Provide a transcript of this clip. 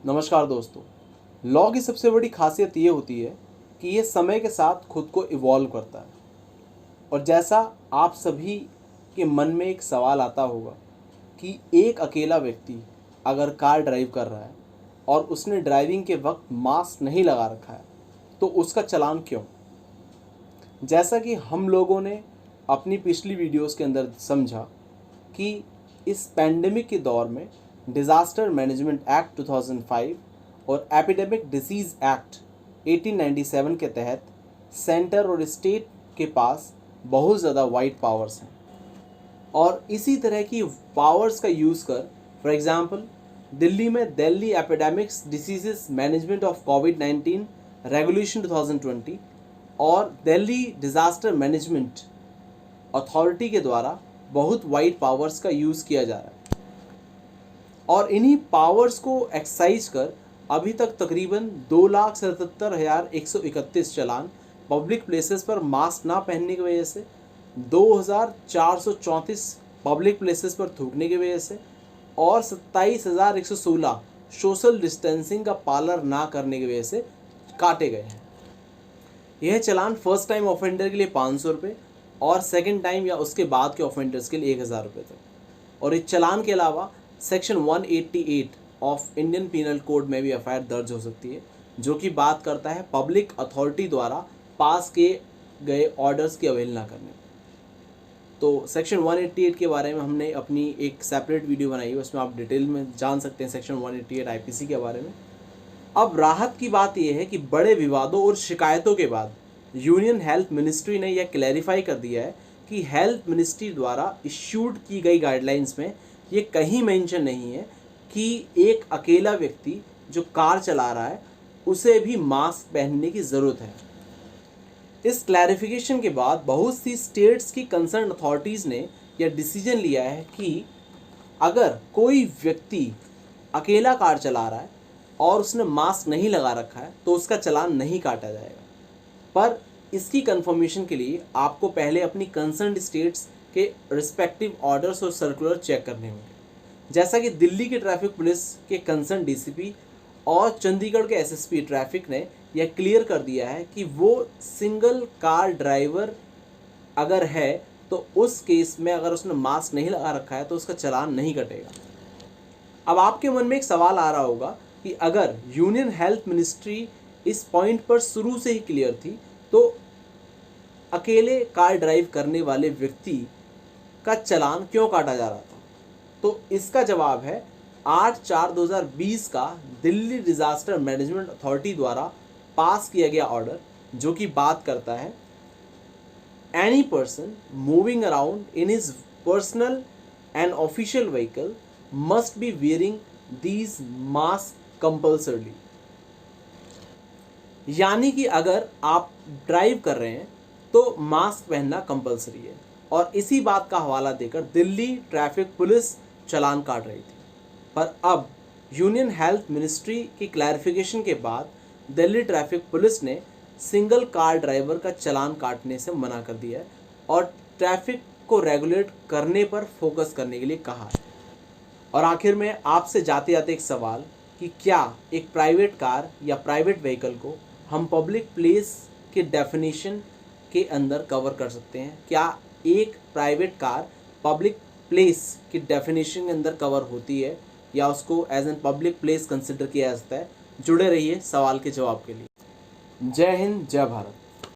नमस्कार दोस्तों। लॉ की सबसे बड़ी खासियत ये होती है कि ये समय के साथ खुद को इवॉल्व करता है। और जैसा आप सभी के मन में एक सवाल आता होगा कि एक अकेला व्यक्ति अगर कार ड्राइव कर रहा है और उसने ड्राइविंग के वक्त मास्क नहीं लगा रखा है तो उसका चालान क्यों। जैसा कि हम लोगों ने अपनी पिछली वीडियोस के अंदर समझा कि इस पैंडेमिक के दौर में डिज़ास्टर मैनेजमेंट एक्ट 2005 और एपिडेमिक डिसीज़ एक्ट 1897 के तहत सेंटर और स्टेट के पास बहुत ज़्यादा वाइड पावर्स हैं और इसी तरह की पावर्स का यूज़ कर फॉर एग्ज़ाम्पल दिल्ली में Delhi epidemics disease management of covid regulation 2020 और दिल्ली डिज़ास्टर मैनेजमेंट अथॉरिटी के द्वारा बहुत वाइड पावर्स का यूज़ किया जा रहा है और इन्हीं पावर्स को एक्सरसाइज कर अभी तक तकरीबन 2,77,131 चालान पब्लिक प्लेसेस पर मास्क ना पहनने की वजह से, 2,434 पब्लिक प्लेसेस पर थूकने की वजह से और 27,116 सोशल डिस्टेंसिंग का पालन ना करने की वजह से काटे गए हैं। यह चालान फर्स्ट टाइम ऑफेंडर के लिए 500 रुपये और सेकेंड टाइम या उसके बाद के ऑफेंडर्स के लिए 1,000 रुपये तक। और इस चालान के अलावा section 188 of Indian penal code में भी एफआईआर दर्ज हो सकती है, जो कि बात करता है पब्लिक अथॉरिटी द्वारा पास किए गए ऑर्डर्स की अवहेलना करने। तो सेक्शन 188 के बारे में हमने अपनी एक सेपरेट वीडियो बनाई है, उसमें आप डिटेल में जान सकते हैं सेक्शन 188 आईपीसी के बारे में। अब राहत की बात यह है कि बड़े विवादों और शिकायतों के बाद यूनियन हेल्थ मिनिस्ट्री ने यह क्लैरिफाई कर दिया है कि हेल्थ मिनिस्ट्री द्वारा इश्यूड की गई गाइडलाइंस में ये कहीं मेंशन नहीं है कि एक अकेला व्यक्ति जो कार चला रहा है उसे भी मास्क पहनने की ज़रूरत है। इस क्लैरिफिकेशन के बाद बहुत सी स्टेट्स की कंसर्न अथॉरिटीज़ ने यह डिसीजन लिया है कि अगर कोई व्यक्ति अकेला कार चला रहा है और उसने मास्क नहीं लगा रखा है तो उसका चालान नहीं काटा जाएगा। पर इसकी कंफर्मेशन के लिए आपको पहले अपनी कंसर्न स्टेट्स के रिस्पेक्टिव ऑर्डर्स और सर्कुलर चेक करने होंगे। जैसा कि दिल्ली के ट्रैफिक पुलिस के कंसर्न डीसीपी और चंडीगढ़ के एसएसपी ट्रैफिक ने यह क्लियर कर दिया है कि वो सिंगल कार ड्राइवर अगर है तो उस केस में अगर उसने मास्क नहीं लगा रखा है तो उसका चालान नहीं कटेगा। अब आपके मन में एक सवाल आ रहा होगा कि अगर यूनियन हेल्थ मिनिस्ट्री इस पॉइंट पर शुरू से ही क्लियर थी तो अकेले कार ड्राइव करने वाले व्यक्ति का चालान क्यों काटा जा रहा था। तो इसका जवाब है 8/4/2020 का दिल्ली डिज़ास्टर मैनेजमेंट अथॉरिटी द्वारा पास किया गया ऑर्डर, जो कि बात करता है any person moving around in his personal and official vehicle must be wearing these mask compulsorily. यानी कि अगर आप ड्राइव कर रहे हैं तो मास्क पहनना कंपलसरी है और इसी बात का हवाला देकर दिल्ली ट्रैफिक पुलिस चालान काट रही थी। पर अब यूनियन हेल्थ मिनिस्ट्री की क्लैरिफिकेशन के बाद दिल्ली ट्रैफिक पुलिस ने सिंगल कार ड्राइवर का चालान काटने से मना कर दिया है और ट्रैफिक को रेगुलेट करने पर फोकस करने के लिए कहा है। और आखिर में आपसे जाते जाते एक सवाल कि क्या एक प्राइवेट कार या प्राइवेट व्हीकल को हम पब्लिक प्लेस के डेफिनेशन के अंदर कवर कर सकते हैं? क्या एक प्राइवेट कार पब्लिक प्लेस की डेफिनेशन के अंदर कवर होती है या उसको as an public place consider किया जाता है? जुड़े रहिए सवाल के जवाब के लिए। जय हिंद, जय भारत।